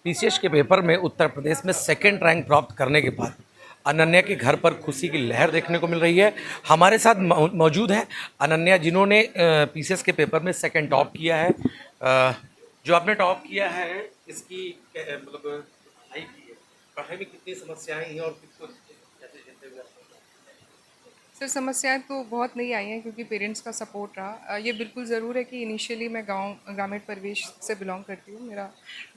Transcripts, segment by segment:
PCS के paper में उत्तर प्रदेश में सेकंड रैंक प्राप्त करने के बाद अनन्या के घर पर खुशी की लहर देखने को मिल रही है। हमारे साथ मौजूद है अनन्या, जिन्होंने पीसीएस के पेपर में सेकंड टॉप किया है। जो आपने टॉप किया है इसकी मतलब पढ़ाई की है, पढ़ाई में कितनी समस्याएं हैं और किसको कैसे झेलते हुए सर समस्याएँ तो बहुत नहीं आई हैं क्योंकि पेरेंट्स का सपोर्ट रहा। ये बिल्कुल ज़रूर है कि इनिशियली मैं ग्रामीण परिवेश से बिलॉन्ग करती हूँ। मेरा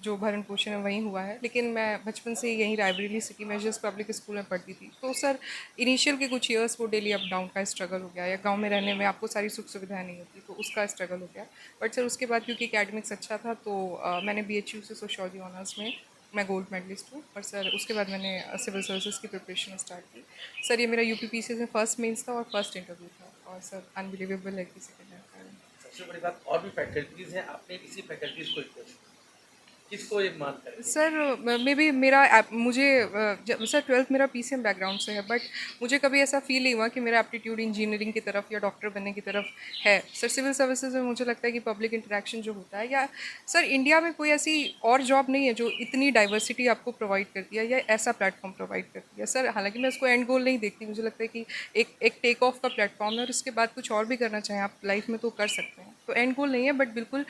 जो भरण-पोषण है वहीं हुआ है। लेकिन मैं बचपन से ही यहीं Raebareli city measures public school में पढ़ती थी। तो सर इनिशियल के कुछ ईयर्स वो डेली अप डाउन का स्ट्रगल हो गया, या गाँव में रहने में आपको सारी सुख-सुविधाएँ नहीं होती, तो उसका स्ट्रगल हो गया। बट सर उसके बाद क्योंकि एकेडमिक्स अच्छा था तो मैंने बीएचयू से सोशियोलॉजी ऑनर्स में मैं गोल्ड मेडलिस्ट हूँ। और सर उसके बाद मैंने सिविल सर्विसेज की प्रिपरेशन स्टार्ट की। सर ये मेरा यूपीपीसीएस में फर्स्ट मेंस था और फर्स्ट इंटरव्यू था, और सर अनबिलीवेबल है कि सेकंड रैंक आया। सबसे बड़ी बात, और भी फैकल्टीज हैं, आपने इसी फैकल्टीज को चूज किसको ये मान करके? सर मे बी मेरा मुझे सर ट्वेल्थ मेरा पीसीएम बैकग्राउंड से है, बट मुझे कभी ऐसा फील नहीं हुआ कि मेरा एप्टीट्यूड इंजीनियरिंग की तरफ या डॉक्टर बनने की तरफ है। सर सिविल सर्विसेज में मुझे लगता है कि पब्लिक इंटरेक्शन जो होता है, या सर इंडिया में कोई ऐसी और जॉब नहीं है जो इतनी डाइवर्सिटी आपको प्रोवाइड करती है या ऐसा प्लेटफॉर्म प्रोवाइड करती है। सर हालांकि मैं उसको एंड गोल नहीं देखती, मुझे लगता है कि एक टेक ऑफ का प्लेटफॉर्म है और उसके बाद कुछ और भी करना चाहें आप लाइफ में तो कर सकते हैं। तो एंड गोल नहीं है, बट बिल्कुल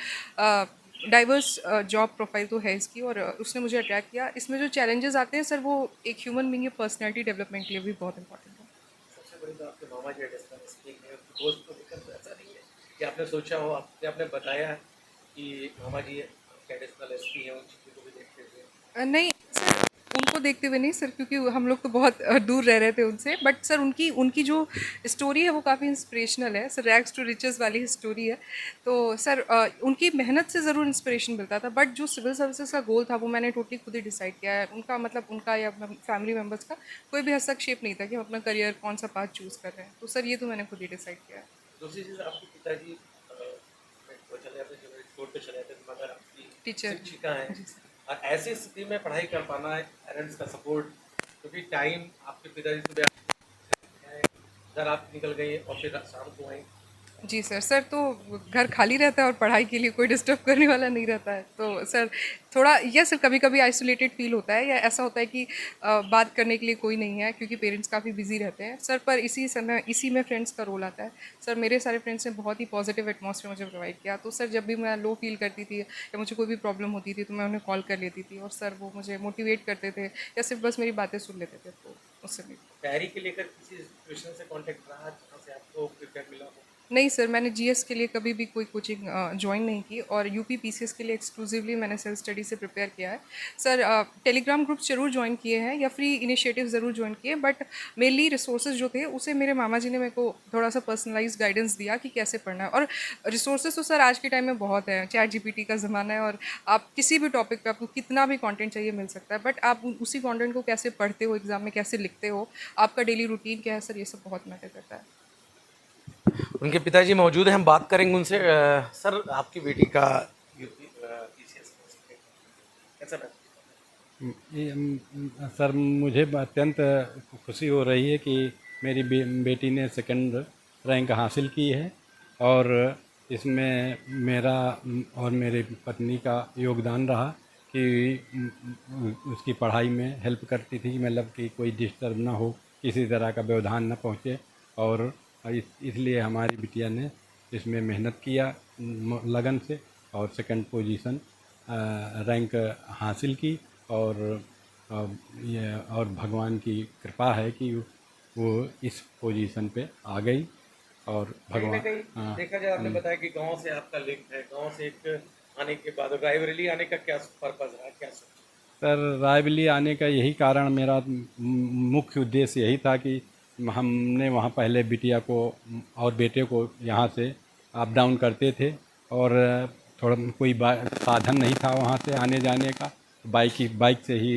डाइवर्स जॉब प्रोफाइल तो है इसकी, और उसने मुझे अट्रैक्ट किया। इसमें जो चैलेंजेस आते हैं सर, वो एक ह्यूमन बीइंग की पर्सनैलिटी डेवलपमेंट के लिए भी बहुत इंपॉर्टेंट है। सबसे बड़ी बात, आपके मामा जी डिस्टेंस ठीक है, दोस्त को लेकर तो ऐसा नहीं है कि आपने सोचा हो, आपने बताया कि मामा जी कैडिशनल एसपी हैं, उन चीज़ों को भी देखते हुए। नहीं सर, उनको देखते हुए नहीं सर, क्योंकि हम लोग तो बहुत दूर रह रहे थे उनसे। बट सर उनकी उनकी जो स्टोरी है वो काफ़ी इंस्पिरेशनल है सर, रैग्स टू रिचेस वाली स्टोरी है। तो सर उनकी मेहनत से ज़रूर इंस्पिरेशन मिलता था, बट जो सिविल सर्विसेज का गोल था वो मैंने टोटली खुद ही डिसाइड किया है। उनका मतलब उनका या फैमिली मेम्बर्स का कोई भी हस्तक्षेप नहीं था कि हम अपना करियर कौन सा पाथ चूज़ कर रहे हैं। तो सर ये तो मैंने खुद ही डिसाइड किया है। दूसरी चीज़, आपके पिताजी वो चले जाते, जब छोड़ के चले जाते, मगर आपकी टीचर। शिक्षिका हैं। जी सर। और ऐसी स्थिति में पढ़ाई कर पाना है, पेरेंट्स का सपोर्ट, क्योंकि टाइम आपके पिताजी सुबह घर आप निकल गए और फिर शाम को आए। जी सर। सर तो घर खाली रहता है और पढ़ाई के लिए कोई डिस्टर्ब करने वाला नहीं रहता है। तो सर थोड़ा ये सर कभी-कभी आइसोलेटेड फ़ील होता है, या ऐसा होता है कि बात करने के लिए कोई नहीं है क्योंकि पेरेंट्स काफ़ी बिज़ी रहते हैं। सर पर इसी समय इसी में फ्रेंड्स का रोल आता है। सर मेरे सारे फ्रेंड्स ने बहुत ही पॉजिटिव एटमॉस्फेयर मुझे प्रोवाइड किया। तो सर जब भी मैं लो फ़ील करती थी या मुझे कोई भी प्रॉब्लम होती थी तो मैं उन्हें कॉल कर लेती थी, और सर वो मुझे मोटिवेट करते थे या सिर्फ बस मेरी बातें सुन लेते थे, तो उससे भी। तैयारी के लेकर किसी ट्यूशन से कांटेक्ट रहा जहाँ से आपको प्रिपेयर मिला हो? नहीं सर, मैंने जीएस के लिए कभी भी कोई कोचिंग जॉइन नहीं की, और यूपी पीसीएस के लिए एक्सक्लूसिवली मैंने सेल्फ स्टडी से प्रिपेयर किया है। सर टेलीग्राम ग्रुप्स ज़रूर जॉइन किए हैं या फ्री इनिशिएटिव ज़रूर जॉइन किए, बट मेनली रिसोर्सेज जो थे उसे मेरे मामा जी ने मेरे को थोड़ा सा पर्सनलाइज गाइडेंस दिया कि कैसे पढ़ना है। और रिसोर्सेज तो सर आज के टाइम में बहुत है, चैट जीपीटी का ज़माना है, और आप किसी भी टॉपिक पे आपको कितना भी कंटेंट चाहिए मिल सकता है, बट आप उसी कंटेंट को कैसे पढ़ते हो, एग्जाम में कैसे लिखते हो, आपका डेली रूटीन क्या है सर, ये सब बहुत मैटर करता है। उनके पिताजी मौजूद हैं, हम बात करेंगे उनसे। सर, आपकी बेटी का यूपी पीसीएस कैसा रहा? सर मुझे अत्यंत खुशी हो रही है कि मेरी बेटी ने सेकंड रैंक हासिल की है, और इसमें मेरा और मेरी पत्नी का योगदान रहा कि उसकी पढ़ाई में हेल्प करती थी, मतलब कि कोई डिस्टर्ब ना हो, किसी तरह का व्यवधान ना पहुँचे। और इसलिए हमारी बिटिया ने इसमें मेहनत किया लगन से, और सेकंड पोजीशन रैंक हासिल की। और अ, ये और भगवान की कृपा है कि वो इस पोजीशन पे आ गई। और कहीं ना भगवान कहीं देखा जाए, आपने बताया कि गांव से आपका लिंक है, गांव से एक आने के बाद रायबरेली आने का क्या पर्पज रहा, क्या सोचा? सर रायबरेली आने का यही कारण, मेरा मुख्य उद्देश्य यही था कि हमने वहाँ पहले बिटिया को और बेटे को यहाँ से अप डाउन करते थे, और थोड़ा कोई साधन नहीं था वहाँ से आने जाने का। बाइक से ही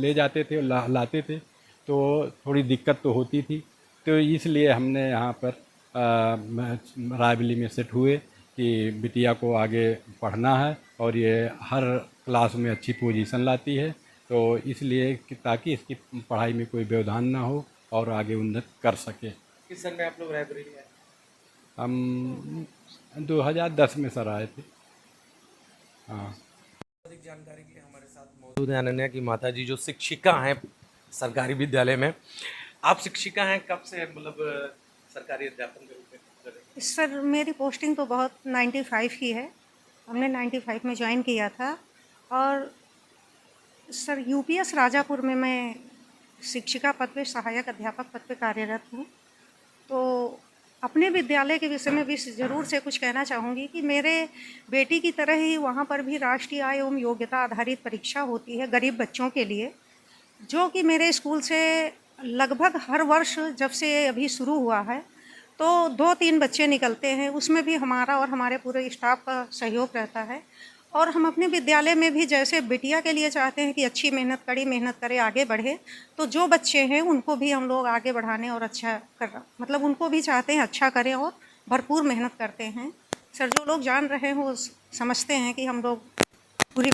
ले जाते थे और लाते थे, तो थोड़ी दिक्कत तो होती थी। तो इसलिए हमने यहाँ पर रायबरेली में सेट हुए कि बिटिया को आगे पढ़ना है, और ये हर क्लास में अच्छी पोजीशन लाती है। तो इसलिए कि ताकि इसकी पढ़ाई में कोई व्यवधान ना हो और आगे उन्नत कर सके। किस सन में आप लोग रायबरेली आए? हम 2010 में सर आए थे। हाँ। अधिक जानकारी के लिए हमारे साथ मौजूद है अनन्या की माता जी, जो शिक्षिका हैं सरकारी विद्यालय में। आप शिक्षिका हैं, कब से मतलब सरकारी अध्यापन के रूप में कर रहे हैं? सर मेरी पोस्टिंग तो बहुत 95 की है। हमने 95 में ज्वाइन किया था और सर यूपीएस राजापुर में मैं शिक्षिका पद पे, सहायक अध्यापक पद पे कार्यरत हूँ। तो अपने विद्यालय के विषय में भी ज़रूर से कुछ कहना चाहूँगी कि मेरे बेटी की तरह ही वहाँ पर भी राष्ट्रीय आय एवं योग्यता आधारित परीक्षा होती है गरीब बच्चों के लिए, जो कि मेरे स्कूल से लगभग हर वर्ष जब से ये अभी शुरू हुआ है तो 2-3 बच्चे निकलते हैं। उसमें भी हमारा और हमारे पूरे स्टाफ का सहयोग रहता है। और हम अपने विद्यालय में भी जैसे बिटिया के लिए चाहते हैं कि अच्छी मेहनत, कड़ी मेहनत करे, आगे बढ़े, तो जो बच्चे हैं उनको भी हम लोग आगे बढ़ाने और अच्छा कर, मतलब उनको भी चाहते हैं अच्छा करें और भरपूर मेहनत करते हैं। सर जो लोग जान रहे हैं वो समझते हैं कि हम लोग पूरी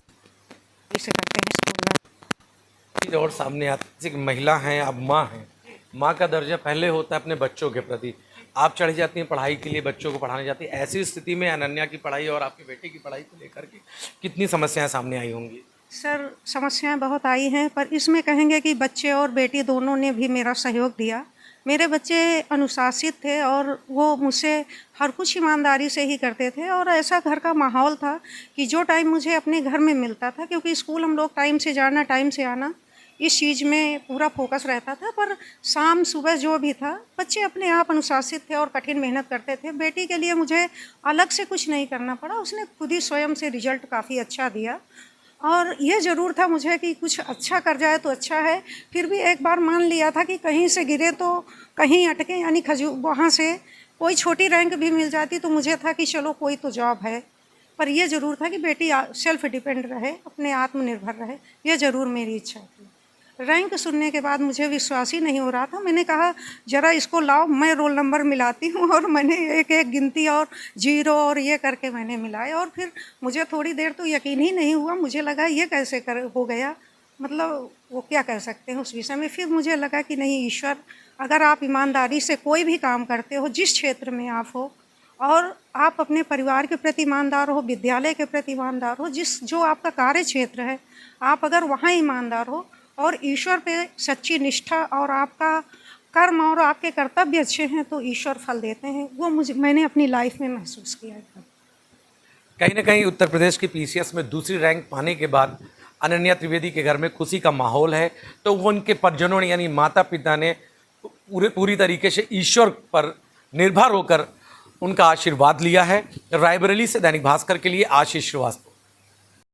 से करते हैं स्कूल में। और सामने आती एक महिला हैं, अब माँ हैं। माँ का दर्जा पहले होता है अपने बच्चों के प्रति। आप चढ़ जाती हैं पढ़ाई के लिए, बच्चों को पढ़ाने जाती हैं। ऐसी स्थिति में अनन्या की पढ़ाई और आपके बेटे की पढ़ाई को लेकर के कितनी समस्याएं सामने आई होंगी? सर समस्याएं बहुत आई हैं, पर इसमें कहेंगे कि बच्चे और बेटी दोनों ने भी मेरा सहयोग दिया। मेरे बच्चे अनुशासित थे और वो मुझसे हर कुछ ईमानदारी से ही करते थे और ऐसा घर का माहौल था कि जो टाइम मुझे अपने घर में मिलता था, क्योंकि स्कूल हम लोग टाइम से जाना, टाइम से आना, इस चीज़ में पूरा फोकस रहता था। पर शाम सुबह जो भी था, बच्चे अपने आप अनुशासित थे और कठिन मेहनत करते थे। बेटी के लिए मुझे अलग से कुछ नहीं करना पड़ा, उसने खुद ही स्वयं से रिजल्ट काफ़ी अच्छा दिया। और ये ज़रूर था मुझे कि कुछ अच्छा कर जाए तो अच्छा है। फिर भी एक बार मान लिया था कि कहीं से गिरे तो कहीं अटके, यानी वहाँ से कोई छोटी रैंक भी मिल जाती तो मुझे था कि चलो कोई तो जॉब है। पर यह ज़रूर था कि बेटी सेल्फ डिपेंड रहे, अपने आत्मनिर्भर रहे, ये ज़रूर मेरी इच्छा थी। रैंक सुनने के बाद मुझे विश्वास ही नहीं हो रहा था। मैंने कहा ज़रा इसको लाओ, मैं रोल नंबर मिलाती हूँ, और मैंने एक एक गिनती और 0 और ये करके मैंने मिलाए। और फिर मुझे थोड़ी देर तो यकीन ही नहीं हुआ, मुझे लगा ये कैसे हो गया, मतलब वो क्या कह सकते हैं उस विषय में। फिर मुझे लगा कि नहीं, ईश्वर, अगर आप ईमानदारी से कोई भी काम करते हो, जिस क्षेत्र में आप हो, और आप अपने परिवार के प्रति ईमानदार हो, विद्यालय के प्रति ईमानदार हो, जो आपका कार्य क्षेत्र है, आप अगर वहाँ ईमानदार हो और ईश्वर पे सच्ची निष्ठा और आपका कर्म और आपके कर्तव्य अच्छे हैं, तो ईश्वर फल देते हैं। वो मैंने अपनी लाइफ में महसूस किया है। कहीं ना कहीं उत्तर प्रदेश की पीसीएस में दूसरी रैंक पाने के बाद अनन्या त्रिवेदी के घर में खुशी का माहौल है। तो वो उनके परिजनों ने, यानी माता पिता ने पूरी तरीके से ईश्वर पर निर्भर होकर उनका आशीर्वाद लिया है। रायबरेली से दैनिक भास्कर के लिए आशीष श्रीवास्तव।